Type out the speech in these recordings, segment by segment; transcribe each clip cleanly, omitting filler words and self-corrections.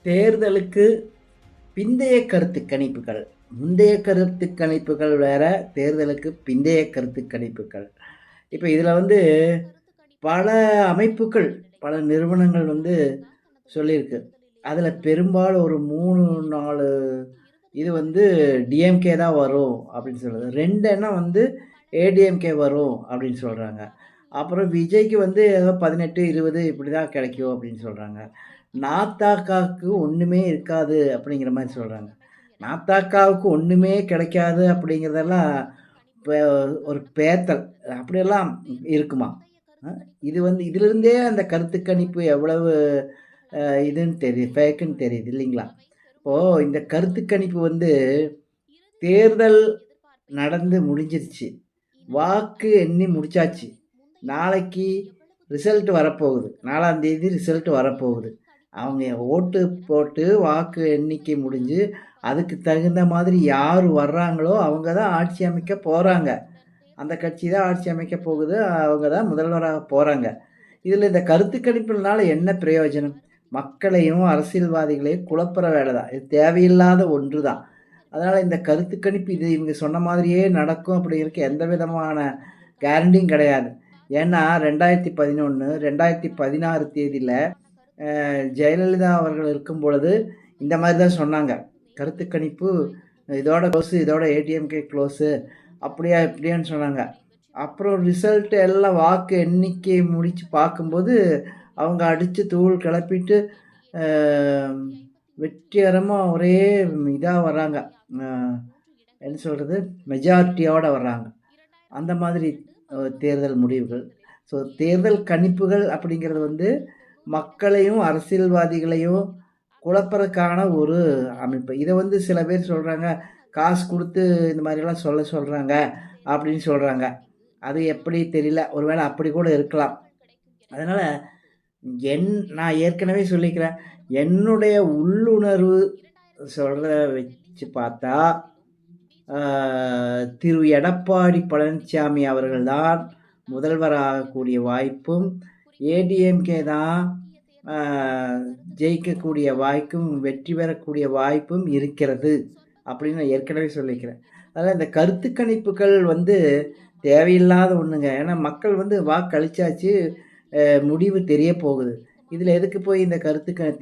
தேர்தலுக்கு பிந்தைய கருத்து கணிப்புகள். முந்தைய கருத்து கணிப்புகள் வேற, தேர்தலுக்கு பிந்தைய கருத்து கணிப்புகள். இப்ப இதுல வந்து பல அமைப்புகள், பல நிறுவனங்கள் சொல்லியிருக்கு. அதுல பெரும்பாலும் ஒரு 3, 4 இது டிஎம்கே தான் வரும் அப்படின்னு சொல்லுது. 2 எண்ணம் ஏடிஎம்கே வரும் அப்படின்னு சொல்றாங்க. அப்புறம் விஜய்க்கு ஏதோ 18, 20 இப்படிதான் கிடைக்கும் அப்படின்னு சொல்றாங்க. நாத்தாக்காவுக்கு ஒண்ணுமே இருக்காது அப்படிங்கிற மாரி சொல்றாங்க. நாத்தாக்காவுக்கு ஒண்ணுமே கிடைக்காது அப்படிங்கிறதெல்லாம் இப்ப ஒரு பேத்தல். அப்படியெல்லாம் இருக்குமா? அ இது இதிலிருந்தே அந்த கருத்து கணிப்பு எவ்வளவு இதுன்னு தெரியுது, ஃபேக்குன்னு தெரியுது இல்லைங்களா? இப்போ இந்த கருத்து கணிப்பு தேர்தல் நடந்து முடிஞ்சிருச்சு. வாக்கு எண்ணி முடிச்சாச்சு. நாளைக்கு ரிசல்ட் வரப்போகுது. 4ஆம் தேதி ரிசல்ட் வரப்போகுது. அவங்க ஓட்டு போட்டு வாக்கு எண்ணிக்கை முடிஞ்சு, அதுக்கு தகுந்த மாதிரி யார் வர்றாங்களோ அவங்க தான் ஆட்சி அமைக்க போறாங்க. அந்த கட்சி தான் ஆட்சி அமைக்க போகுது. அவங்க தான் முதல்வராக போறாங்க. இதுல இந்த கருத்து கணிப்புனால என்ன பிரயோஜனம்? மக்களையும், அரசியல்வாதிகளையும் குழப்புற வேலை தான். இது தேவையில்லாத ஒன்று தான். அதனால இந்த கருத்து கணிப்பு இது இவங்க சொன்ன மாதிரியே நடக்கும் அப்படிங்கிறதுக்கு எந்த விதமான கேரண்டியும் கிடையாது. ஏன்னா 2011, 2016 தேதியில ஜெயலலிதா அவர்கள் இருக்கும் பொழுது இந்த மாதிரி தான் சொன்னாங்க. கருத்து கணிப்பு இதோட க்ளோஸு, இதோட ஏடிஎம்கே க்ளோஸு அப்படியா இப்படியான்னு சொன்னாங்க. அப்புறம் ரிசல்ட் எல்லாம் வாக்கு எண்ணிக்கை முடிச்சு பார்க்கும்போது அவங்க அடித்து தூள் கிளப்பிட்டு வெற்றிகரமாக ஒரே இதாக வர்றாங்க. என்ன சொல்கிறது, மெஜாரிட்டியோடு வர்றாங்க. அந்த மாதிரி தேர்தல் முடிவுகள். ஸோ தேர்தல் கணிப்புகள் அப்படிங்கிறது மக்களையும் அரசியல்வாதிகளையும் குழப்பறதுக்கான ஒரு அமைப்பு. இதை சில பேர் சொல்கிறாங்க, காசு கொடுத்து இந்த மாதிரிலாம் சொல்கிறாங்க அப்படின்னு சொல்கிறாங்க. அது எப்படி தெரியல, ஒருவேளை அப்படி கூட இருக்கலாம். அதனால் நான் ஏற்கனவே சொல்லிக்கிறேன், என்னுடைய உள்ளுணர்வு சொல்கிறத வச்சு பார்த்தா திரு எடப்பாடி பழனிசாமி அவர்கள்தான் முதல்வராகக்கூடிய வாய்ப்பும், ஏடிஎம்கே தான் ஜெயிக்கக்கூடிய வாய்ப்பும், வெற்றி பெறக்கூடிய வாய்ப்பும் இருக்கிறது அப்படின்னு நான் ஏற்கனவே சொல்லிக்கிறேன். அதனால் இந்த கருத்து கணிப்புகள் தேவையில்லாத ஒன்றுங்க. ஏன்னா மக்கள் வாக்களிச்சாச்சு, முடிவு தெரிய போகுது. இதில் எதுக்கு போய் இந்த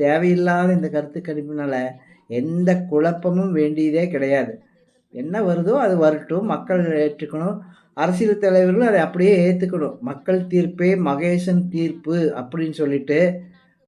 தேவையில்லாத இந்த கருத்து கணிப்புனால எந்த குழப்பமும் வேண்டியதே கிடையாது. என்ன வருதோ அது வரட்டும், மக்கள் ஏற்றுக்கணும். அரசியல் தலைவர்களும் அதை அப்படியே ஏற்றுக்கணும். மக்கள் தீர்ப்பே மகேசன் தீர்ப்பு அப்படின்னு சொல்லிட்டு